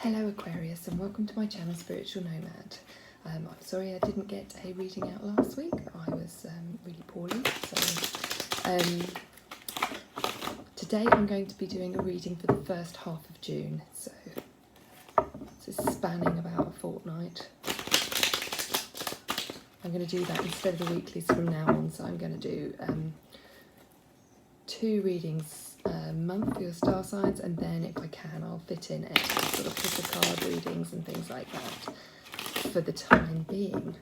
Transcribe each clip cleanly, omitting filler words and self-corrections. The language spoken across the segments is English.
Hello Aquarius, and welcome to my channel Spiritual Nomad. I'm sorry I didn't get a reading out last week. I was really poorly. Today I'm going to be doing a reading for the first half of June. So this is spanning about a fortnight. I'm going to do that instead of the weeklies from now on. So I'm going to do 2 readings a month for your star signs, and then if I can I'll fit in extra sort of pick a card readings and things like that for the time being.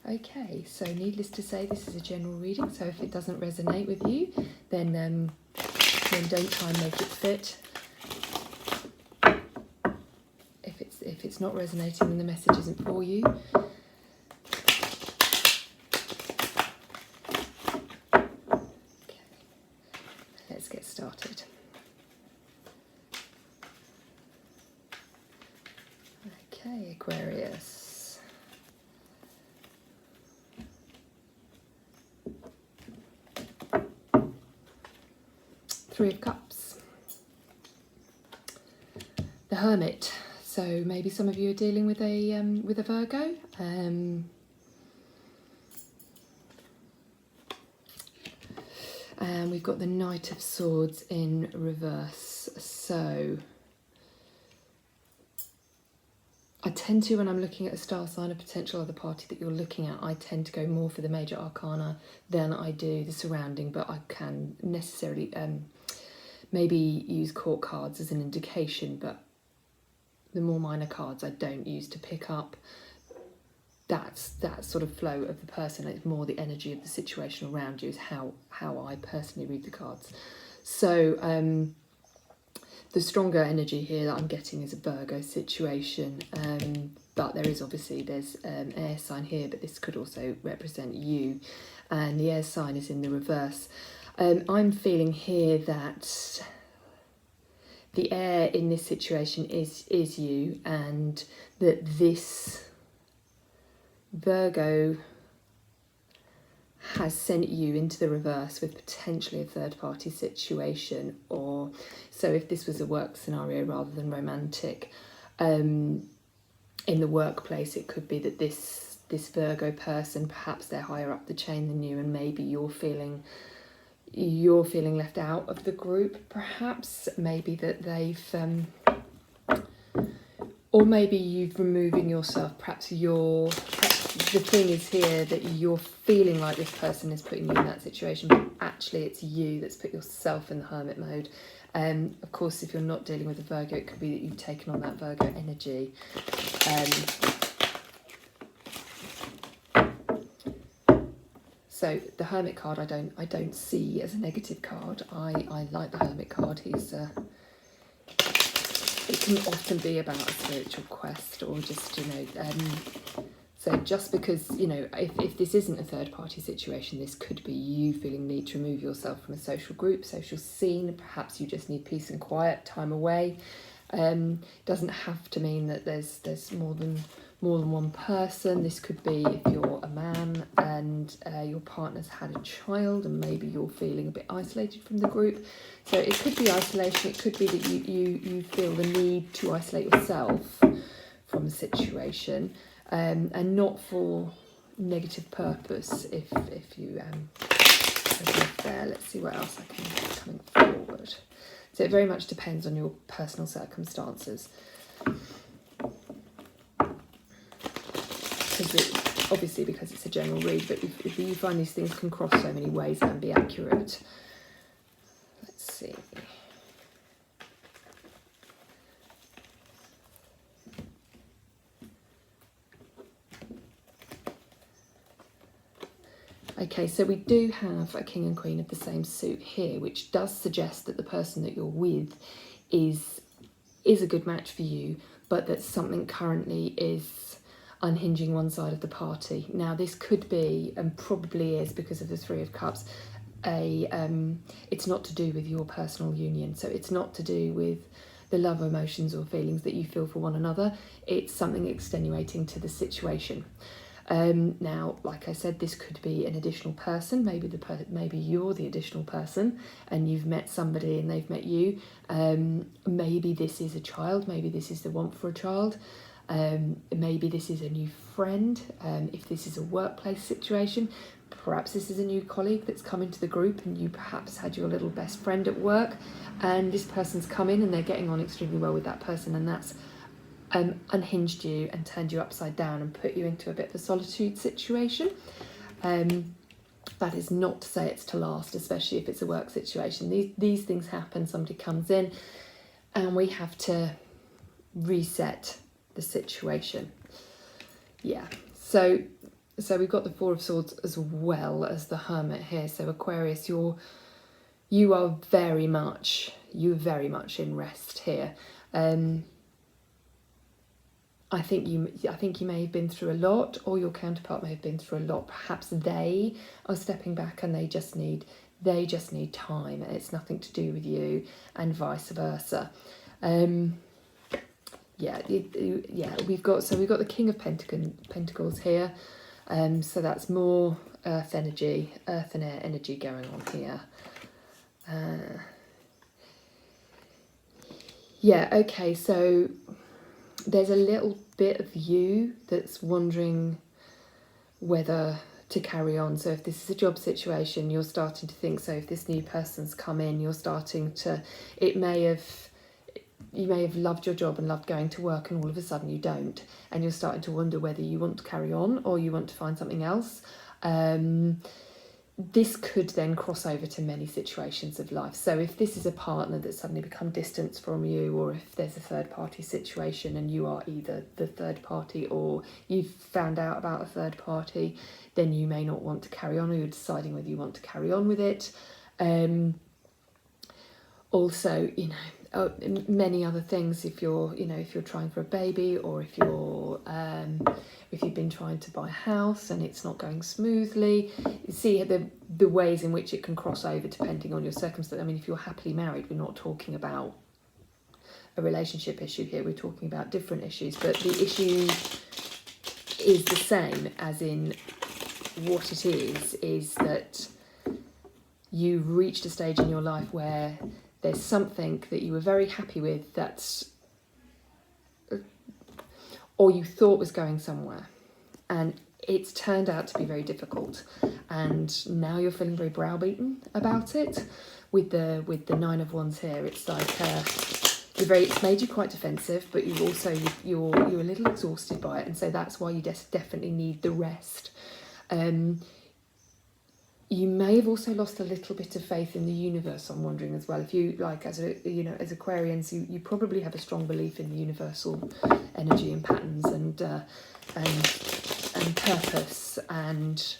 Okay, so needless to say, this is a general reading, so if it doesn't resonate with you, then don't try and make it fit. If it's not resonating, then the message isn't for you. Let's get started. Okay, Aquarius. Three of Cups. The Hermit. So maybe some of you are dealing with a Virgo. And we've got the Knight of Swords in reverse. So I tend to, when I'm looking at a star sign, a potential other party that you're looking at, I tend to go more for the major arcana than I do the surrounding, but I can necessarily maybe use court cards as an indication, but the more minor cards I don't use to pick up that sort of flow of the person. It's more the energy of the situation around you is how I personally read the cards. So the stronger energy here that I'm getting is a Virgo situation, but there's an air sign here, but this could also represent you, and the air sign is in the reverse. I'm feeling here that the air in this situation is you, and that this Virgo has sent you into the reverse with potentially a third party situation, or so if this was a work scenario rather than romantic, in the workplace it could be that this Virgo person, perhaps they're higher up the chain than you, and maybe you're feeling left out of the group, perhaps maybe that they've or maybe you've removing yourself. Perhaps the thing is here that you're feeling like this person is putting you in that situation, but actually it's you that's put yourself in the hermit mode. Of course, if you're not dealing with a Virgo, it could be that you've taken on that Virgo energy. So the Hermit card I don't see as a negative card. I like the Hermit card. It can often be about a spiritual quest, or just, so just because, if this isn't a third party situation, this could be you feeling need to remove yourself from a social group, social scene. Perhaps you just need peace and quiet, time away. Doesn't have to mean that there's more than one person. This could be if you're a man and your partner's had a child, and maybe you're feeling a bit isolated from the group. So it could be isolation. It could be that you feel the need to isolate yourself from the situation, and not for negative purpose. If you there, let's see what else I can get coming forward. So it very much depends on your personal circumstances. Obviously, because it's a general read, but if you find these things can cross so many ways and be accurate. Let's see. Okay, so we do have a King and Queen of the same suit here, which does suggest that the person that you're with is a good match for you, but that something currently is unhinging one side of the party. Now, this could be, and probably is because of the Three of Cups, it's not to do with your personal union. So it's not to do with the love, emotions or feelings that you feel for one another. It's something extenuating to the situation. Now, like I said, this could be an additional person. Maybe you're the additional person, and you've met somebody and they've met you. Maybe this is a child. Maybe this is the want for a child. Maybe this is a new friend. If this is a workplace situation, perhaps this is a new colleague that's come into the group, and you perhaps had your little best friend at work, and this person's come in and they're getting on extremely well with that person, and that's unhinged you and turned you upside down and put you into a bit of a solitude situation. That is not to say it's to last, especially if it's a work situation. These things happen. Somebody comes in and we have to reset the situation. Yeah, so we've got the Four of Swords as well as the Hermit here. So Aquarius, you are very much in rest here. I think you may have been through a lot, or your counterpart may have been through a lot. Perhaps they are stepping back and they just need time. It's nothing to do with you, and vice versa. We've got the King of Pentacles here. So that's more earth energy, earth and air energy going on here. Okay, so there's a little bit of you that's wondering whether to carry on. So if this is a job situation, you're starting to think, so if this new person's come in, you're starting to, you may have loved your job and loved going to work, and all of a sudden you don't, and you're starting to wonder whether you want to carry on or you want to find something else. This could then cross over to many situations of life. So if this is a partner that's suddenly become distant from you, or if there's a third party situation and you are either the third party or you've found out about a third party, then you may not want to carry on, or you're deciding whether you want to carry on with it. Also, many other things. If you're trying for a baby, or if you've been trying to buy a house and it's not going smoothly, you see the ways in which it can cross over depending on your circumstance. I mean, if you're happily married, we're not talking about a relationship issue here. We're talking about different issues, but the issue is the same, as in what it is that you've reached a stage in your life where there's something that you were very happy with or you thought was going somewhere, and it's turned out to be very difficult, and now you're feeling very browbeaten about it. With the Nine of Wands here, it's like it's made you quite defensive, but you're a little exhausted by it, and so that's why you definitely need the rest. You may have also lost a little bit of faith in the universe, I'm wondering as well. If you, like, as Aquarians, you probably have a strong belief in the universal energy and patterns and purpose, and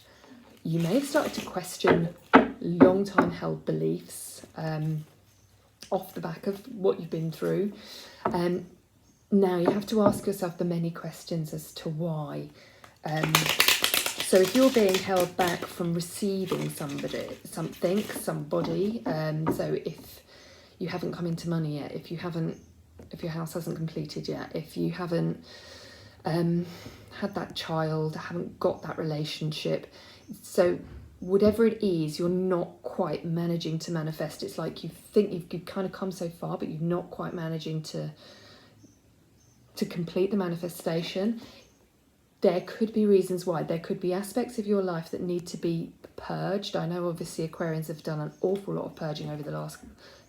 you may have started to question long time held beliefs off the back of what you've been through. Now you have to ask yourself the many questions as to why. So if you're being held back from receiving somebody, so if you haven't come into money yet, if your house hasn't completed yet, if you haven't had that child, haven't got that relationship, so whatever it is, you're not quite managing to manifest. It's like you think you've kind of come so far, but you're not quite managing to complete the manifestation. There could be reasons why. There could be aspects of your life that need to be purged. I know obviously Aquarians have done an awful lot of purging over the last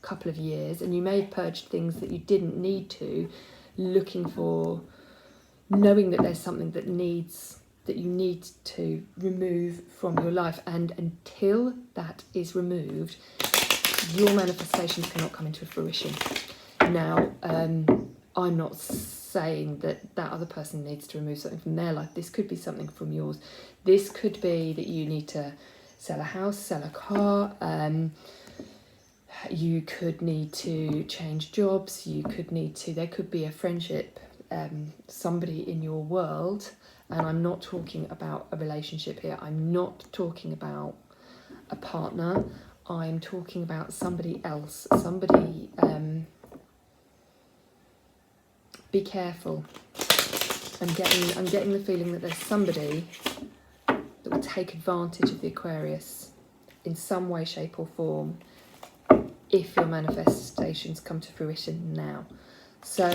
couple of years, and you may have purged things that you didn't need to, knowing that there's something that you need to remove from your life, and until that is removed, your manifestations cannot come into fruition. Now, I'm not saying that other person needs to remove something from their life. This could be something from yours. This could be that you need to sell a house, sell a car. You could need to change jobs. There could be a friendship, somebody in your world. And I'm not talking about a relationship here. I'm not talking about a partner. I'm talking about somebody else. Be careful. I'm getting the feeling that there's somebody that will take advantage of the Aquarius in some way, shape or form if your manifestations come to fruition now. So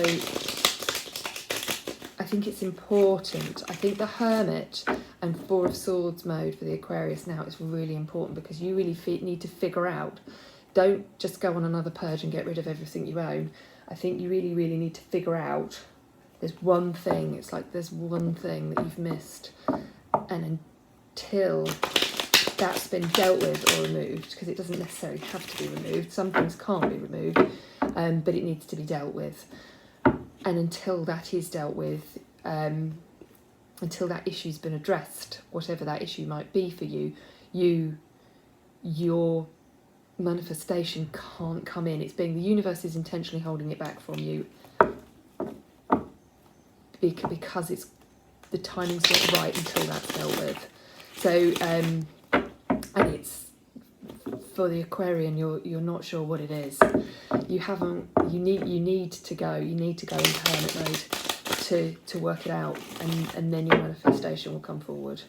I think it's important. I think the Hermit and Four of Swords mode for the Aquarius now is really important, because you really need to figure out, don't just go on another purge and get rid of everything you own. I think you really, really need to figure out, there's one thing, it's like there's one thing that you've missed, and until that's been dealt with or removed, because it doesn't necessarily have to be removed, some things can't be removed, but it needs to be dealt with. And until that is dealt with, until that issue's been addressed, whatever that issue might be for you, your manifestation can't come in. It's being, the universe is intentionally holding it back from you because it's, the timing's not right until that's dealt with. So and it's, for the Aquarian, you're not sure what it is. You need to go into hermit mode to work it out, and then your manifestation will come forward.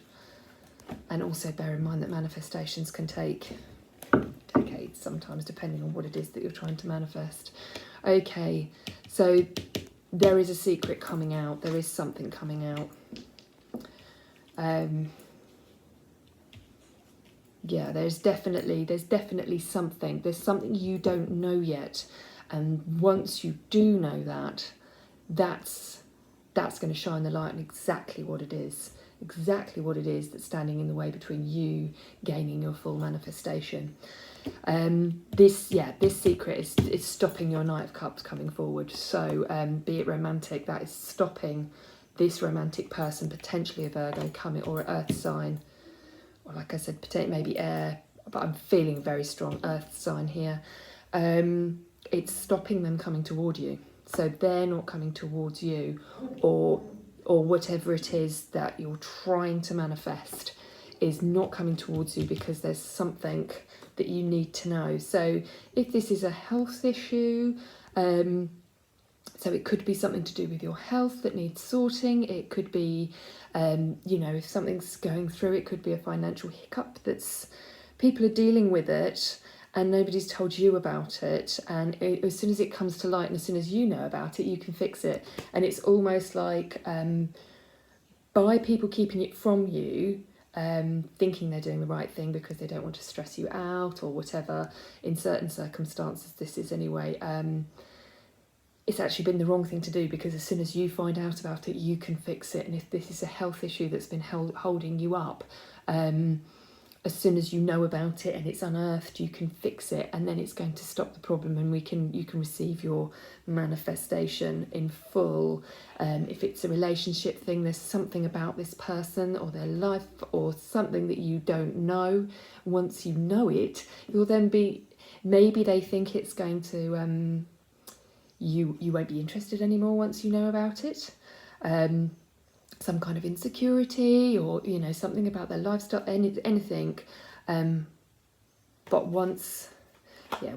And also bear in mind that manifestations can take decades sometimes, depending on what it is that you're trying to manifest. Okay, so there is a secret coming out, there is something coming out. Yeah, there's definitely something. There's something you don't know yet, and once you do know that, that's going to shine the light on exactly what it is that's standing in the way between you gaining your full manifestation. This secret is stopping your Knight of Cups coming forward. So be it romantic, that is stopping this romantic person, potentially a Virgo coming, or an earth sign, or like I said, potentially maybe air, but I'm feeling very strong earth sign here. It's stopping them coming toward you. So they're not coming towards you, or whatever it is that you're trying to manifest is not coming towards you, because there's something that you need to know. So if this is a health issue, so it could be something to do with your health that needs sorting. It could be, if something's going through, it could be a financial hiccup that's, people are dealing with it and nobody's told you about it. And as soon as it comes to light and as soon as you know about it, you can fix it. And it's almost like by people keeping it from you, thinking they're doing the right thing because they don't want to stress you out or whatever, in certain circumstances this is anyway, it's actually been the wrong thing to do, because as soon as you find out about it, you can fix it. And if this is a health issue that's been holding you up, as soon as you know about it and it's unearthed, you can fix it, and then it's going to stop the problem, and you can receive your manifestation in full. If it's a relationship thing, there's something about this person or their life or something that you don't know. Once you know it, you'll then be, maybe they think it's going to, you won't be interested anymore once you know about it. Some kind of insecurity, or something about their lifestyle, anything. But once you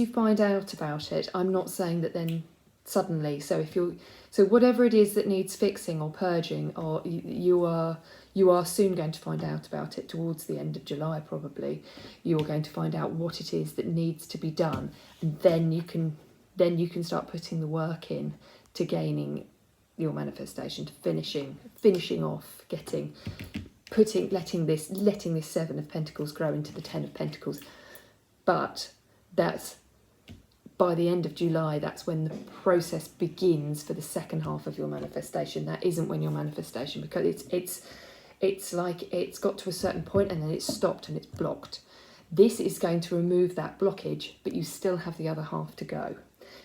find out about it, I'm not saying that then suddenly. So whatever it is that needs fixing or purging, or you are soon going to find out about it towards the end of July probably. You're going to find out what it is that needs to be done, and then you can start putting the work in to gaining your manifestation, to finishing off, letting this Seven of Pentacles grow into the Ten of Pentacles. But that's by the end of July, that's when the process begins for the second half of your manifestation. That isn't when your manifestation, because it's like it's got to a certain point and then it's stopped and it's blocked. This is going to remove that blockage, but you still have the other half to go.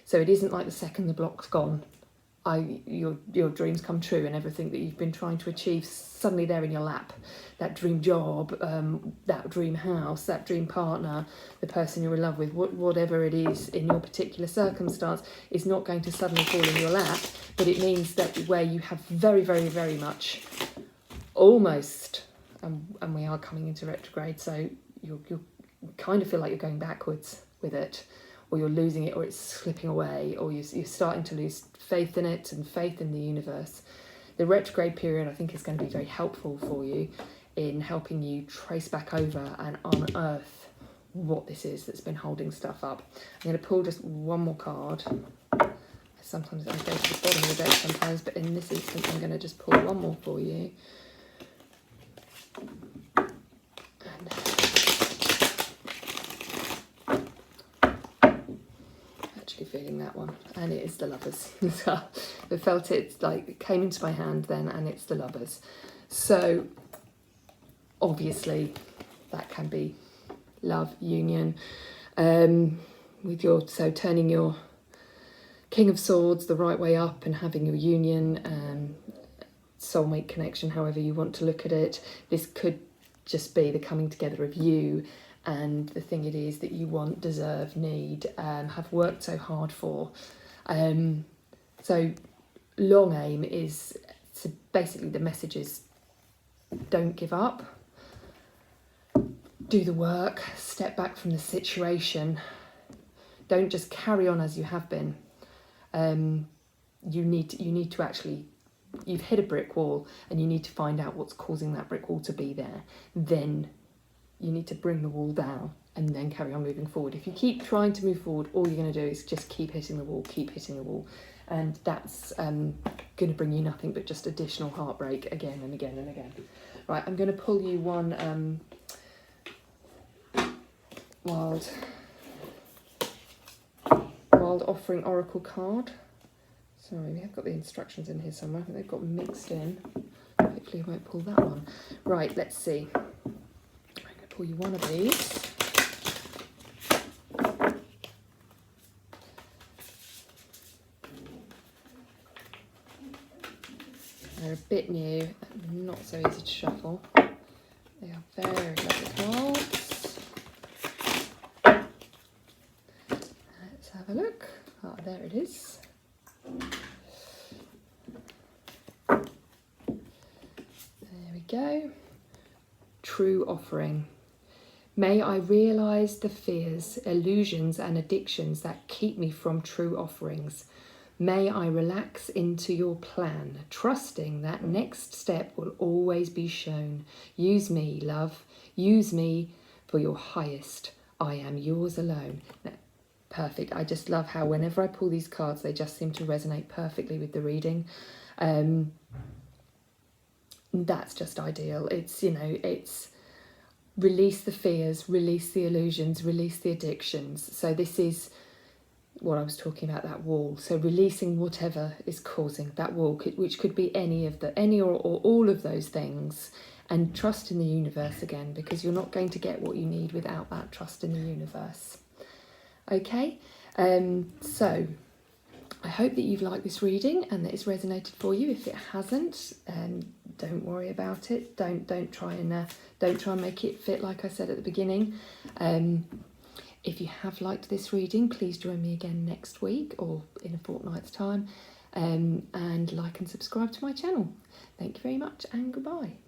So it isn't like the second the block's gone, your dreams come true and everything that you've been trying to achieve suddenly they're in your lap. That dream job, that dream house, that dream partner, the person you're in love with, whatever it is in your particular circumstance, is not going to suddenly fall in your lap. But it means that where you have very, very, very much almost, and we are coming into retrograde, so you kind of feel like you're going backwards with it, or you're losing it, or it's slipping away, or you're starting to lose faith in it and faith in the universe, the retrograde period, I think, is going to be very helpful for you in helping you trace back over and unearth what this is that's been holding stuff up. I'm going to pull just one more card. Sometimes I go to the bottom of the deck sometimes, but in this instance I'm going to just pull one more for you. Actually feeling that one, and it is the Lovers. So I felt it, like, it came into my hand then, and it's the Lovers. So obviously that can be love, union, with your, so turning your King of Swords the right way up and having your union, soulmate connection, however you want to look at it. This could just be the coming together of you and the thing it is that you want, deserve, need, have worked so hard for. So long aim is, so basically the message is, don't give up, do the work, step back from the situation, don't just carry on as you have been. You need to actually, you've hit a brick wall and you need to find out what's causing that brick wall to be there. Then you need to bring the wall down and then carry on moving forward. If you keep trying to move forward, all you're going to do is just keep hitting the wall, and that's going to bring you nothing but just additional heartbreak again and again and again. Right, I'm going to pull you one Wild Offering Oracle card. Sorry, we have got the instructions in here somewhere, but they've got mixed in. Hopefully I won't pull that one. Right, let's see. I'm going to pull you one of these. They're a bit new, not so easy to shuffle. They are very lovely cards. Let's have a look. Ah, there it is. There we go. True offering. May I realise the fears, illusions and addictions that keep me from true offerings. May I relax into your plan, trusting that next step will always be shown. Use me, love. Use me for your highest. I am yours alone. Now, perfect. I just love how whenever I pull these cards, they just seem to resonate perfectly with the reading. That's just ideal. It's, you know, it's release the fears, release the illusions, release the addictions. So this is what I was talking about, that wall. So releasing whatever is causing that wall, which could be any or all of those things, and trust in the universe again, because you're not going to get what you need without that trust in the universe. Okay, so I hope that you've liked this reading and that it's resonated for you. If it hasn't, don't worry about it. Don't try and make it fit, like I said at the beginning. If you have liked this reading, please join me again next week or in a fortnight's time, and like and subscribe to my channel. Thank you very much, and goodbye.